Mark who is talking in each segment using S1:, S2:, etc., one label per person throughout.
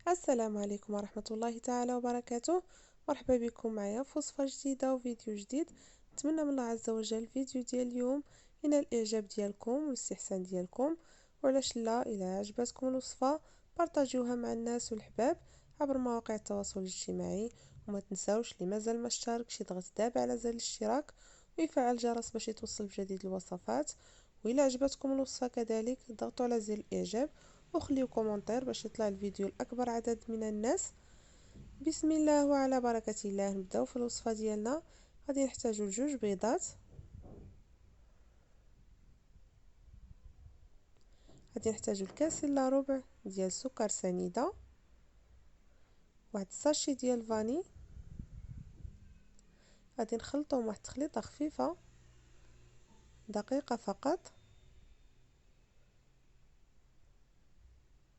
S1: السلام عليكم ورحمة الله تعالى وبركاته. مرحبا بكم معايا في وصفة جديدة وفيديو جديد. نتمنى من الله عز وجل الفيديو ديال اليوم ينال الاعجاب ديالكم والاستحسان ديالكم، وعلاش لا الى عجبتكم الوصفة بارطاجيوها مع الناس والحباب عبر مواقع التواصل الاجتماعي. وما تنساوش اللي مازال ما اشتركش يضغط دابا على زر الاشتراك ويفعل الجرس باش يتوصل بجديد الوصفات. والى عجبتكم الوصفة كذلك ضغطوا على زر الاعجاب وخليو كومنتير باش يطلع الفيديو لاكبر عدد من الناس. بسم الله وعلى بركة الله، نبداو في الوصفة ديالنا. غادي نحتاجو جوج بيضات، غادي نحتاجو الكاس الا ربع ديال سكر سنيده، واحد الساشي ديال فاني. غادي نخلطهم واحد التخليطه خفيفه دقيقه فقط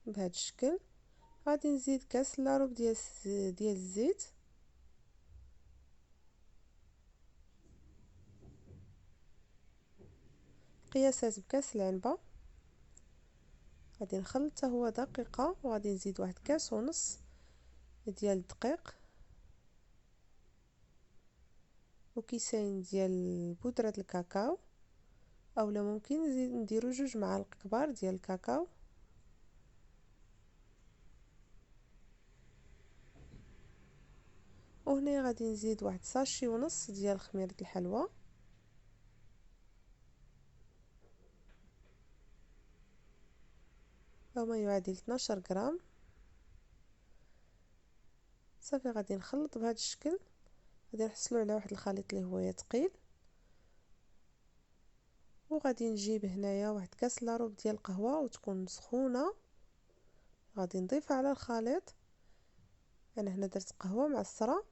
S1: بهذا الشكل. غادي نزيد كاس الا ربع ديال الزيت، قياسات بكاس العنبه. غادي نخلط حتى هو دقيقه، وغادي نزيد واحد كاس ونص ديال الدقيق وكيسين ديال بودرة الكاكاو، اولا ممكن نزيد نديرو جوج معالق كبار ديال الكاكاو. وهنا غادي نزيد واحد ساشي ونص ديال خميرة الحلوى، او ما يعادل 12 غرام. صافي غادي نخلط بهذا الشكل. غادي نحصلوا على واحد الخليط اللي هو ثقيل، وغادي نجيب هنايا واحد كاس لاروب ديال القهوه وتكون سخونه. غادي نضيفها على الخليط. انا هنا درت قهوه معصره،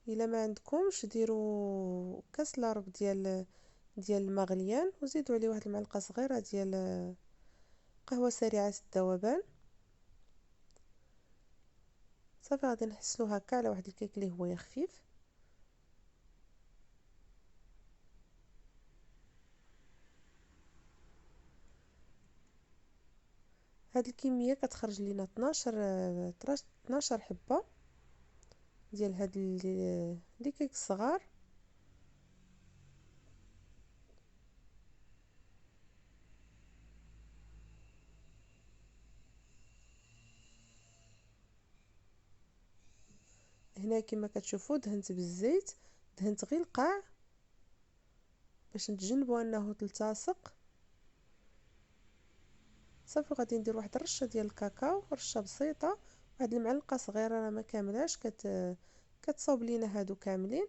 S1: الا ما عندكمش ديروا كاس لاروب ديال الماء غليان وزيدوا عليه واحد المعلقه صغيره ديال قهوه سريعه الذوبان. صافي غادي نحصلو هكا على واحد الكيك اللي هو خفيف. هاد الكميه كتخرج لينا 12 حبه ديال هاد لي كيك الصغار. هنا كما كتشوفوا دهنت بالزيت، دهنت غير القاع باش نتجنبوا انه تلتصق. صافي غادي ندير واحد الرشه ديال الكاكاو، رشه بسيطه، واحد المعلقه صغيره راه ما كاملاش، كتصاوب لينا هادو كاملين.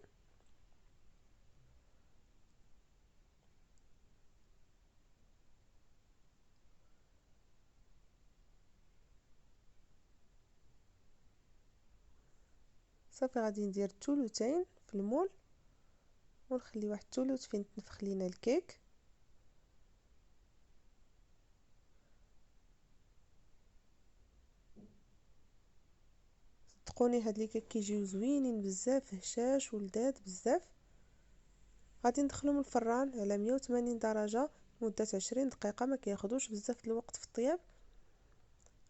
S1: صافي غادي ندير الثلثين في المول ونخلي واحد الثلث فين تنفخ لينا الكيك. صدقوني هاد لي كيك كيجيو زوينين بزاف، هشاش ولذاذ بزاف. غادي ندخلهم الفران على 180 درجه لمده 20 دقيقه، ما كياخذوش بزاف الوقت في الطياب.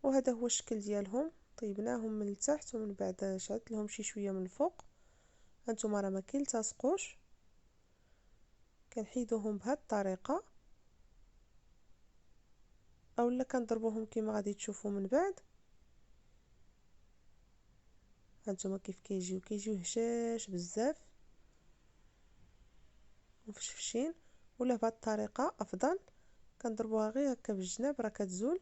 S1: وهذا هو الشكل ديالهم. طيبناهم من التحت ومن بعد شعلت لهم شي شويه من الفوق. هانتوما راه ما كيلتصقوش. كنحيدوهم بهذه الطريقه اولا كنضربوهم كما غادي تشوفوا من بعد. هانتوما كيف كيجيو هشاش بزاف ومفشفشين. ولا بهذه الطريقه افضل، كنضربوها غير هكا بالجناب راه كتزول.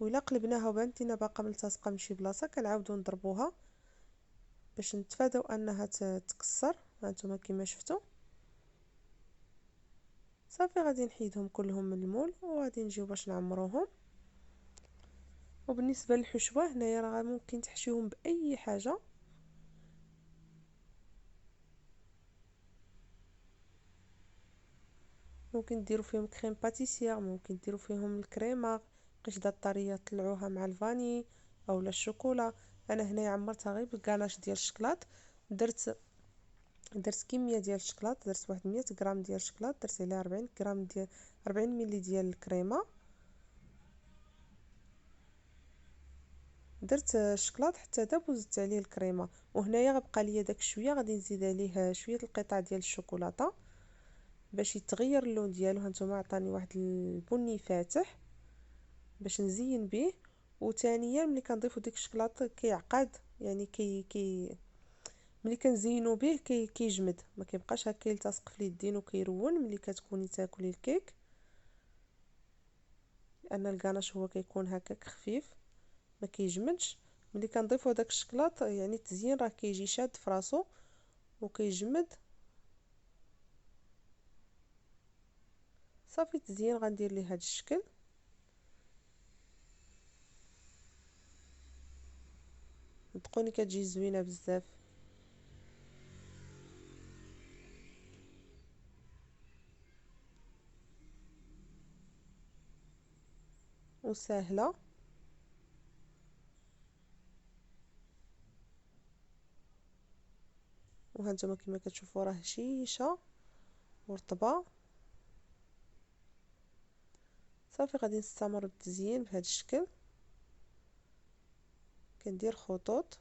S1: وإلا قلبناها وبانت لينا باقا ملتصقه من شي بلاصه كنعاودو نضربوها باش نتفاداو انها تكسر. هانتوما كما شفتوا. صافي غادي نحيدهم كلهم من المول وغادي نجيو باش نعمروهم. وبالنسبه للحشوه هنايا راه ممكن تحشيوهم باي حاجه. ممكن ديروا فيهم كريم باتيسير، ممكن ديروا فيهم الكريمه قشده الطريه طلعوها مع الفاني اولا الشوكولا. انا هنايا عمرتها غير بالكاناش ديال الشكلاط. درت كميه ديال الشكلاط، درت واحد 100 غرام ديال الشكلاط، درت عليها 40 غرام ديال 40 ملي ديال الكريمه. درت الشكلاط حتى داب وزدت عليه الكريمه. وهنايا غبقى ليا داك شويه غادي نزيد عليه شويه القطع ديال الشوكولاته باش يتغير اللون ديالو. هانتوما عطاني واحد البني فاتح باش نزين به. وثانيا ملي كنضيفو ديك الشكلاط كيعقد، يعني ملي كنزينو به كيجمد، ما كيبقاش هكا يلتصق في اليدين وكيرون ملي كتكوني تاكلي الكيك، لان الكاناش هو كيكون هكاك خفيف ما كيجمدش. ملي كنضيفو داك الشكلاط يعني التزيين راه كيجي شاد فراسو وكيجمد. صافي التزيين غندير ليه هذا الشكل. صدقوني كتجي زوينه بزاف. وسهله. وهانتوما كما كتشوفوا راه هشيشه ورطبه. صافي غادي نستمر بالتزيين بهذا الشكل. كندير خطوط.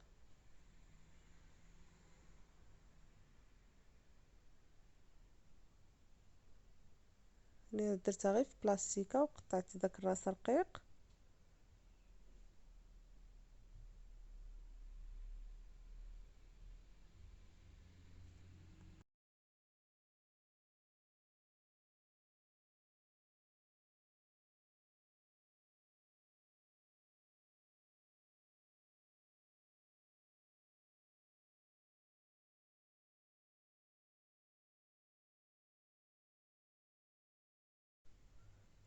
S1: درتها غير في بلاستيكه وقطعت داك الراس رقيق.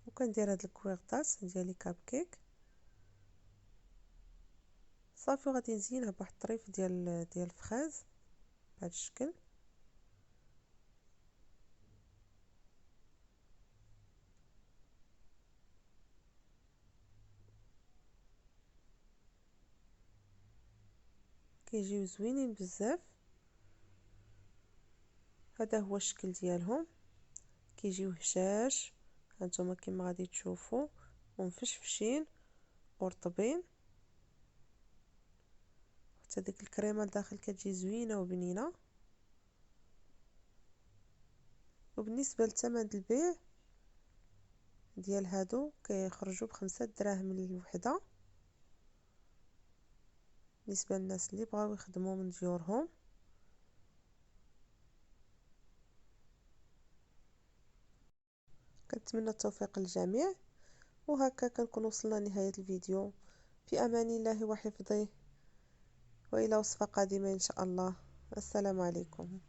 S1: وكندير هاد الكويغطاس ديالي كاب كيك. صافي وغادي نزينها بواحد الطريف ديال الفخاز بهذا الشكل. كيجيو زوينين بزاف. هذا هو الشكل ديالهم، كيجيو هشاش هانتوما كما غادي تشوفوا، ومفشفشين ورطبين. حتى ديك الكريمه الداخل كتجي زوينه وبنينه. وبالنسبه لثمن البيع ديال هادو كيخرجوا ب5 دراهم للوحده بالنسبه للناس اللي بغاو يخدموا من ديورهم. كنتمنى التوفيق للجميع. وهكا كنكون وصلنا لنهايه الفيديو. في امان الله وحفظه، والى وصفه قادمه ان شاء الله. السلام عليكم.